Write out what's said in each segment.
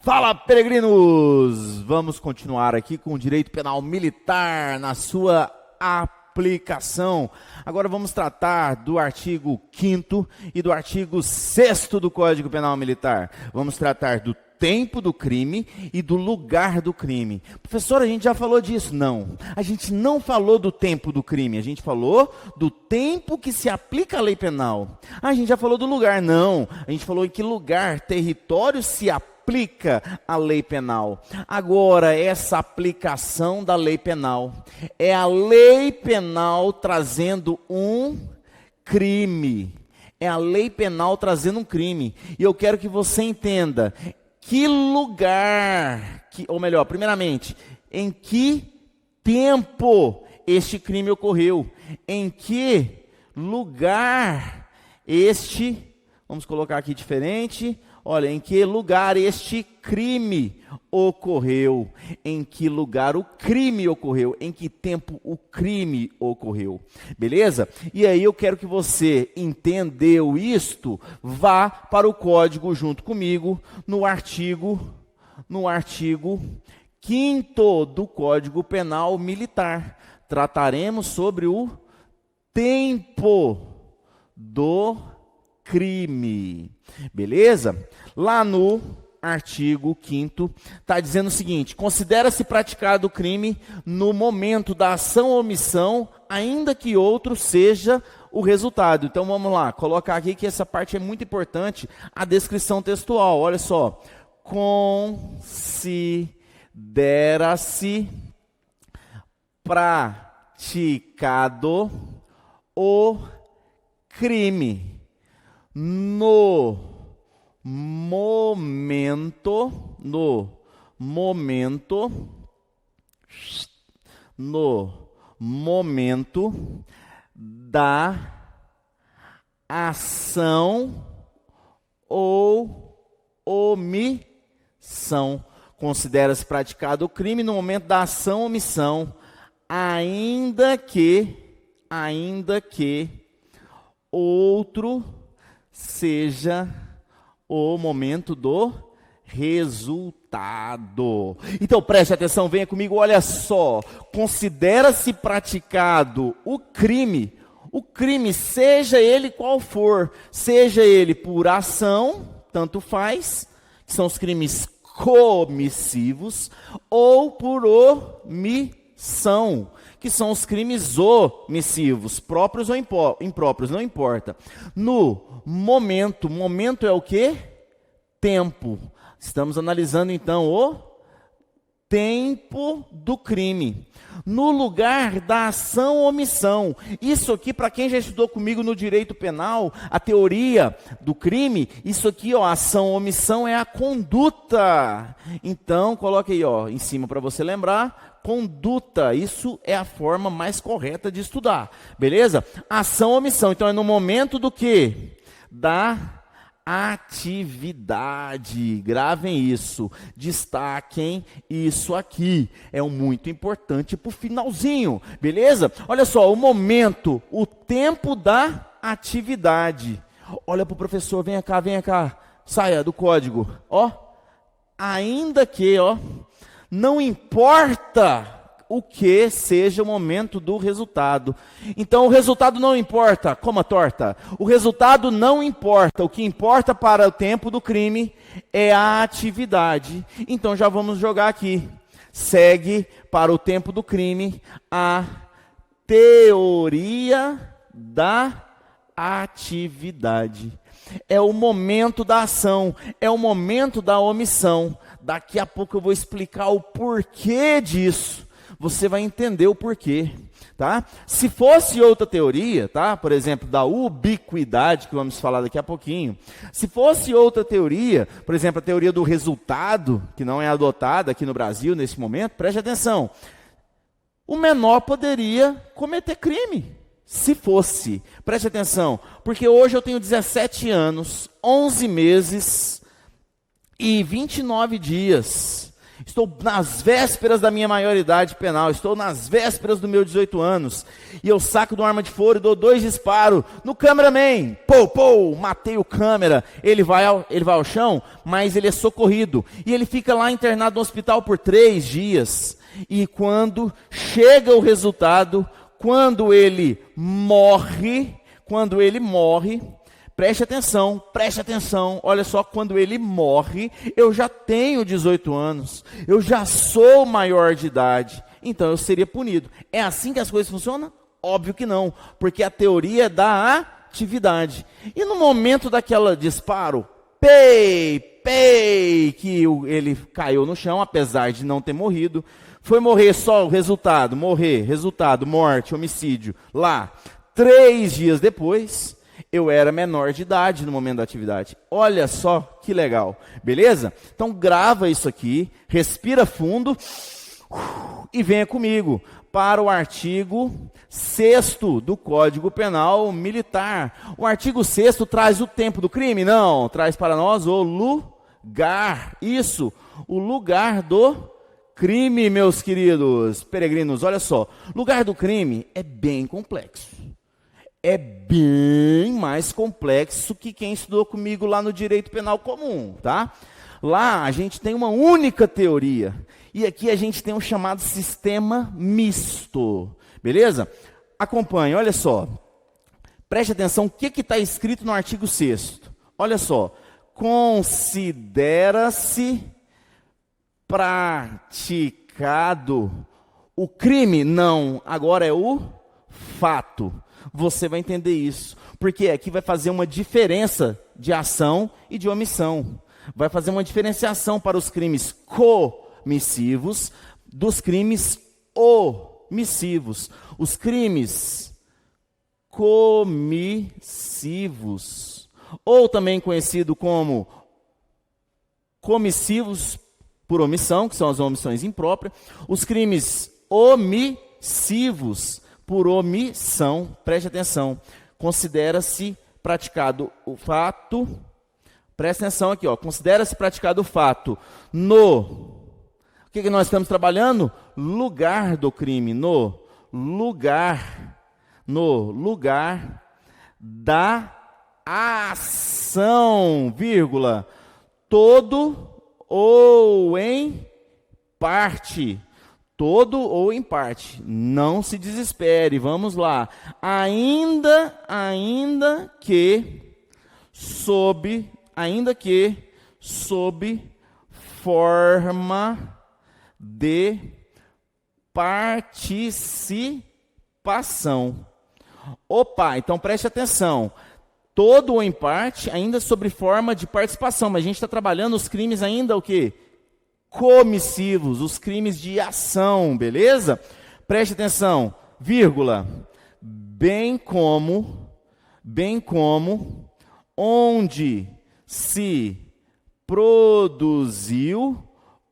Fala, peregrinos! Vamos continuar aqui com o direito penal militar na sua aplicação. Agora vamos tratar do artigo 5º e do artigo 6º do Código Penal Militar. Vamos tratar do tempo do crime e do lugar do crime. Professor, a gente já falou disso? Não. A gente não falou do tempo do crime, a gente falou do tempo que se aplica a lei penal. A gente já falou do lugar? Não. A gente falou em que lugar, território se aplica a lei penal. Agora, essa aplicação da lei penal é a lei penal trazendo um crime. É a lei penal trazendo um crime. E eu quero que você entenda que lugar, ou melhor, primeiramente, em que tempo este crime ocorreu. Em que lugar vamos colocar aqui diferente. Olha, em que lugar este crime ocorreu? Em que lugar o crime ocorreu? Em que tempo o crime ocorreu? Beleza? E aí eu quero que você, entendeu isto, vá para o código junto comigo, no artigo 5º do Código Penal Militar. Trataremos sobre o tempo do crime. Beleza? Lá no artigo 5º, está dizendo o seguinte: considera-se praticado o crime no momento da ação ou omissão, ainda que outro seja o resultado. Então vamos lá, colocar aqui que essa parte é muito importante, a descrição textual. Olha só, considera-se praticado o crime no momento da ação ou omissão. Considera-se praticado o crime no momento da ação ou omissão, ainda que outro seja o momento do resultado. Então preste atenção, venha comigo, olha só. Considera-se praticado o crime, seja ele qual for, seja ele por ação, tanto faz, que são os crimes comissivos, ou por omissão, que são os crimes omissivos, próprios ou impróprios, não importa. No momento é o quê? Tempo. Estamos analisando então o tempo do crime. No lugar da ação ou omissão. Isso aqui, para quem já estudou comigo no direito penal, a teoria do crime, isso aqui, ó, ação ou omissão é a conduta. Então, coloque aí, ó, em cima para você lembrar. Conduta, isso é a forma mais correta de estudar, beleza? Ação ou omissão, então é no momento do quê? Da atividade, gravem isso, destaquem isso aqui, é muito importante para o finalzinho, beleza? Olha só, o momento, o tempo da atividade. Olha para o professor, vem cá, saia do código, ó, ainda que, ó, não importa o que seja o momento do resultado. Então o resultado não importa, coma torta. O resultado não importa. O que importa para o tempo do crime é a atividade. Então já vamos jogar aqui. Segue para o tempo do crime a teoria da atividade. É o momento da ação, é o momento da omissão. Daqui a pouco eu vou explicar o porquê disso. Você vai entender o porquê, tá? Se fosse outra teoria, tá? Por exemplo, da ubiquidade, que vamos falar daqui a pouquinho. Se fosse outra teoria, por exemplo, a teoria do resultado, que não é adotada aqui no Brasil nesse momento, preste atenção. O menor poderia cometer crime, se fosse. Preste atenção, porque hoje eu tenho 17 anos, 11 meses e 29 dias. Estou nas vésperas da minha maioridade penal, estou nas vésperas do meu 18 anos, e eu saco de uma arma de fogo e dou 2 disparos no cameraman. Pô, matei o câmera. Ele vai ao chão, mas ele é socorrido. E ele fica lá internado no hospital por 3 dias. E quando chega o resultado, quando ele morre, preste atenção, olha só, quando ele morre, eu já tenho 18 anos, eu já sou maior de idade, então eu seria punido. É assim que as coisas funcionam? Óbvio que não, porque a teoria é da atividade. E no momento daquela disparo, que ele caiu no chão, apesar de não ter morrido, foi morrer só o resultado, morte, homicídio, lá, 3 dias depois, eu era menor de idade no momento da atividade. Olha só que legal, beleza? Então grava isso aqui, respira fundo e venha comigo para o artigo 6º do Código Penal Militar. O artigo 6º traz o tempo do crime? Não, traz para nós o lugar. Isso, o lugar do crime, meus queridos peregrinos. Olha só, lugar do crime é bem complexo. É bem mais complexo que quem estudou comigo lá no direito penal comum, tá? Lá a gente tem uma única teoria, e aqui a gente tem um chamado sistema misto, beleza? Acompanhe, olha só, preste atenção o que está escrito no artigo 6º. Olha só, considera-se praticado o crime? Não, agora é o fato. Você vai entender isso, porque aqui vai fazer uma diferença de ação e de omissão. Vai fazer uma diferenciação para os crimes comissivos dos crimes omissivos. Os crimes comissivos, ou também conhecido como comissivos por omissão, que são as omissões impróprias. Os crimes omissivos por omissão, preste atenção, considera-se praticado o fato, preste atenção aqui, ó, considera-se praticado o fato o que nós estamos trabalhando? Lugar do crime, no lugar da ação, vírgula, todo ou em parte. Todo ou em parte, não se desespere, vamos lá. Ainda que sob forma de participação. Opa, então preste atenção. Todo ou em parte, ainda sob forma de participação, mas a gente está trabalhando os crimes ainda o quê? Comissivos, os crimes de ação, beleza? Preste atenção, vírgula, bem como onde se produziu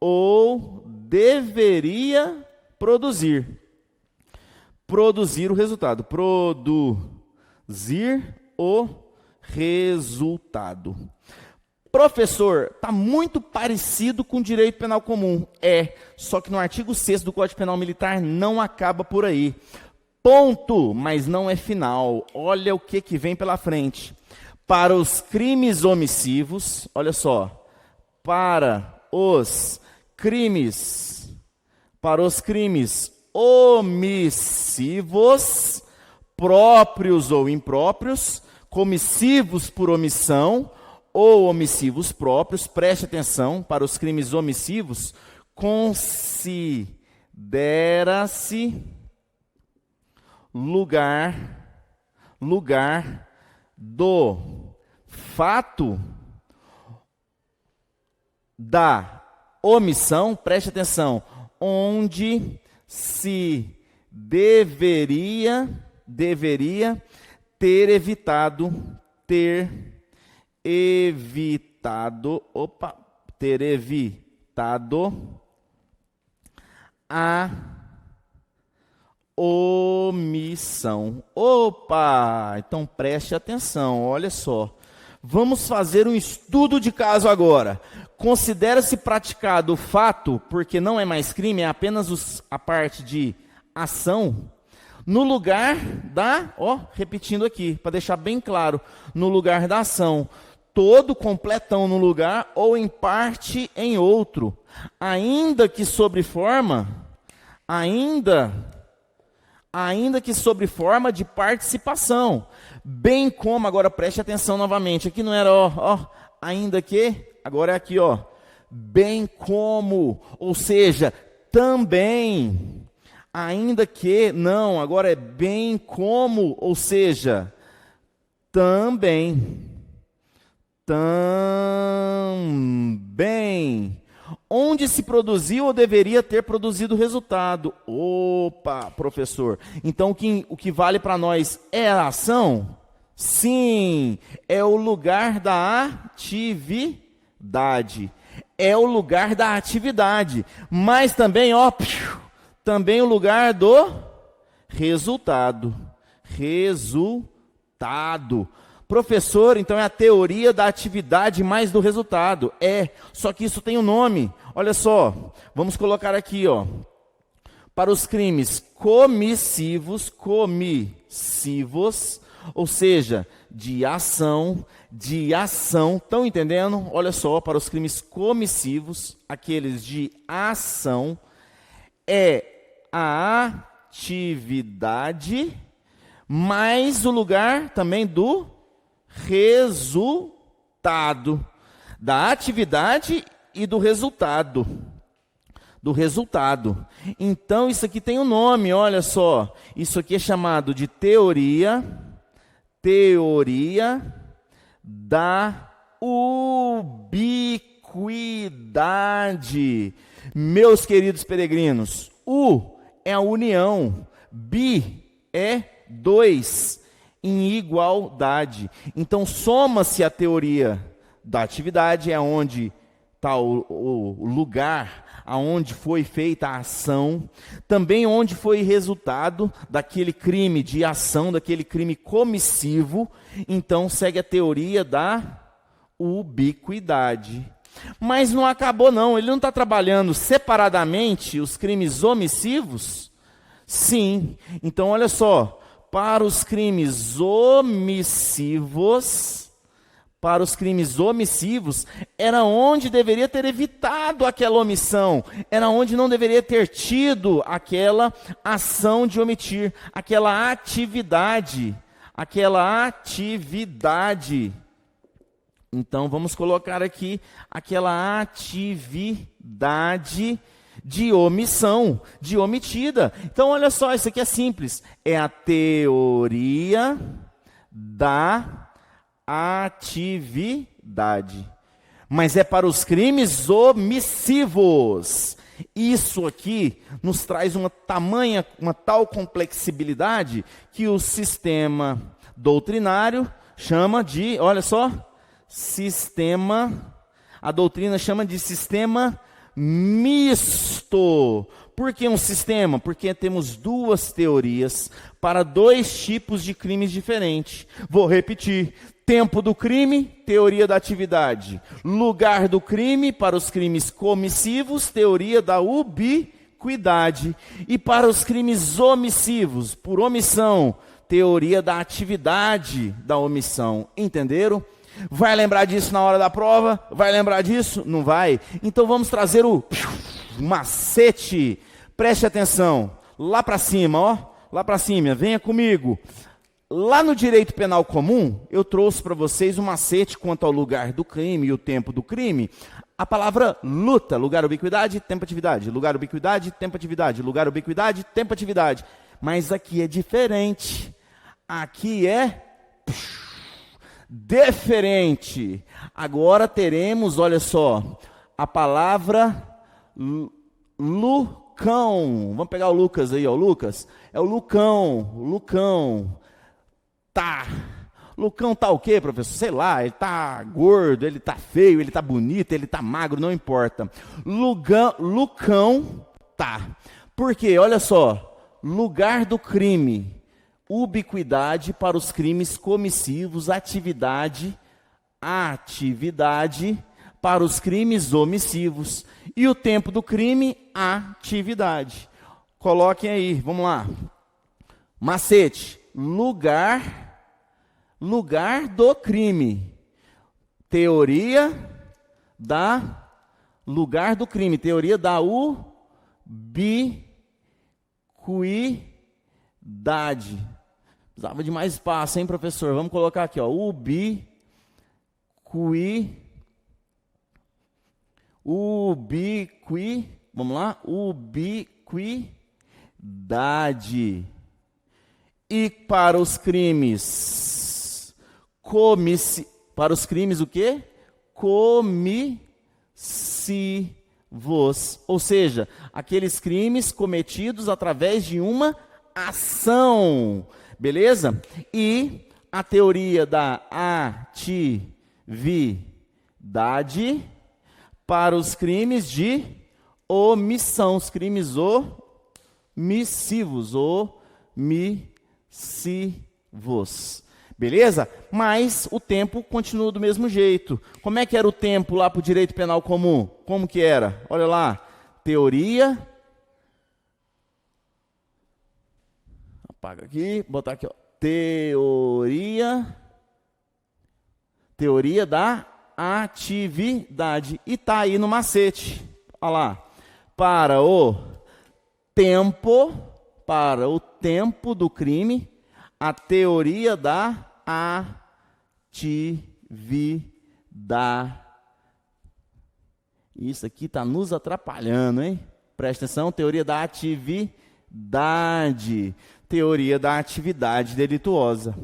ou deveria produzir. Produzir o resultado, produzir o resultado. Professor, está muito parecido com o direito penal comum. Só que no artigo 6º do Código Penal Militar não acaba por aí. Ponto, mas não é final. Olha o que vem pela frente. Para os crimes omissivos, olha só, para os crimes omissivos, próprios ou impróprios, comissivos por omissão, ou omissivos próprios, preste atenção, para os crimes omissivos, considera-se lugar do fato da omissão, preste atenção, onde se deveria ter evitado a omissão. Opa, então preste atenção, olha só. Vamos fazer um estudo de caso agora. Considera-se praticado o fato, porque não é mais crime, é apenas a parte de ação, no lugar da, repetindo aqui, para deixar bem claro, no lugar da ação, todo completão no lugar ou em parte em outro, ainda que sobre forma de participação, bem como, agora preste atenção novamente, aqui não era ainda que, agora é aqui bem como, ou seja, também, ainda que, não, agora é bem como, ou seja, também, onde se produziu ou deveria ter produzido resultado. Opa, professor, então o que vale para nós é a ação? Sim, é o lugar da atividade. É o lugar da atividade, mas também, também o lugar do resultado. Professor, então é a teoria da atividade mais do resultado. Só que isso tem um nome. Olha só, vamos colocar aqui, para os crimes comissivos, ou seja, de ação, estão entendendo? Olha só, para os crimes comissivos, aqueles de ação, é a atividade mais o lugar também do resultado, da atividade e do resultado. Então, isso aqui tem um nome, olha só. Isso aqui é chamado de teoria da ubiquidade. Meus queridos peregrinos, U é a união, bi é dois, em igualdade. Então, soma-se a teoria da atividade, é onde está o lugar aonde foi feita a ação, também onde foi resultado daquele crime de ação, daquele crime comissivo. Então, segue a teoria da ubiquidade. Mas não acabou não, ele não está trabalhando separadamente os crimes omissivos? Sim, então olha só, para os crimes omissivos, era onde deveria ter evitado aquela omissão, era onde não deveria ter tido aquela ação de omitir, aquela atividade. Então, vamos colocar aqui aquela atividade de omissão, de omitida. Então, olha só, isso aqui é simples. É a teoria da atividade. Mas é para os crimes omissivos. Isso aqui nos traz uma tal complexibilidade que o sistema doutrinário chama de, olha só, a doutrina chama de sistema misto. Por que um sistema? Porque temos duas teorias para dois tipos de crimes diferentes. Vou repetir. Tempo do crime, teoria da atividade. Lugar do crime, para os crimes comissivos, teoria da ubiquidade. E para os crimes omissivos, por omissão, teoria da atividade da omissão. Entenderam? Vai lembrar disso na hora da prova? Vai lembrar disso? Não vai? Então vamos trazer o macete. Preste atenção. Lá para cima, lá para cima, venha comigo. Lá no direito penal comum, eu trouxe para vocês um macete quanto ao lugar do crime e o tempo do crime. A palavra luta, lugar, ubiquidade, tempo, atividade. Lugar, ubiquidade, tempo, atividade. Lugar, ubiquidade, tempo, atividade. Mas aqui é diferente. Aqui é diferente. Agora teremos, olha só, a palavra Lucão. Vamos pegar o Lucas aí, Lucas. É o Lucão. Tá. Lucão tá o quê, professor? Sei lá, ele tá gordo, ele tá feio, ele tá bonito, ele tá magro, não importa. Lucão tá. Por quê? Olha só, lugar do crime, ubiquidade para os crimes comissivos, atividade atividade para os crimes omissivos. E o tempo do crime, atividade. Coloquem aí, vamos lá. Macete, lugar do crime. Teoria da lugar do crime. Teoria da ubiquidade. Precisava de mais espaço, hein, professor? Vamos colocar aqui, ó. Vamos lá? Ubiquidade. E para os crimes para os crimes o quê? Comissivos. Ou seja, aqueles crimes cometidos através de uma ação. Beleza? E a teoria da atividade para os crimes de omissão, os crimes omissivos, beleza? Mas o tempo continua do mesmo jeito. Como é que era o tempo lá para o direito penal comum? Como que era? Olha lá, teoria. Apaga aqui, botar aqui, ó. Teoria da atividade. E tá aí no macete. Olha lá. Para o tempo do crime, a teoria da atividade. Isso aqui está nos atrapalhando, hein? Presta atenção, teoria da atividade. Teoria da atividade delituosa.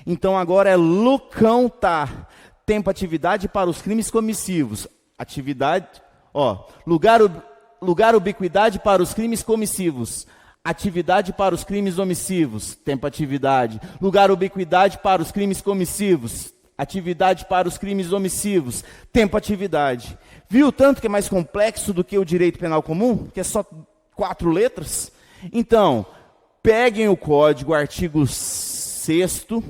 Então agora é Lucão, tá? Tempo atividade para os crimes comissivos. Atividade, ó, lugar ubiquidade para os crimes comissivos. Atividade para os crimes omissivos. Tempo atividade. Lugar ubiquidade para os crimes comissivos. Atividade para os crimes omissivos. Tempo atividade. Viu tanto que é mais complexo do que o direito penal comum? Que é só 4 letras? Então, peguem o código, artigo 6º,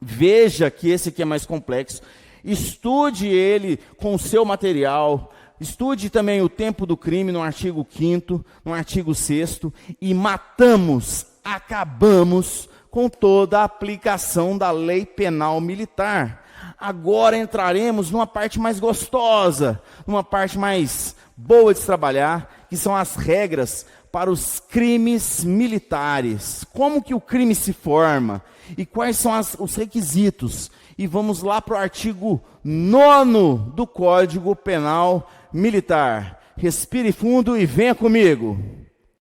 veja que esse aqui é mais complexo, estude ele com o seu material, estude também o tempo do crime no artigo 5º, no artigo 6º, e acabamos com toda a aplicação da lei penal militar. Agora entraremos numa parte mais gostosa, numa parte mais boa de se trabalhar, que são as regras para os crimes militares. Como que o crime se forma? E quais são os requisitos? E vamos lá para o artigo 9º do Código Penal Militar. Respire fundo e venha comigo.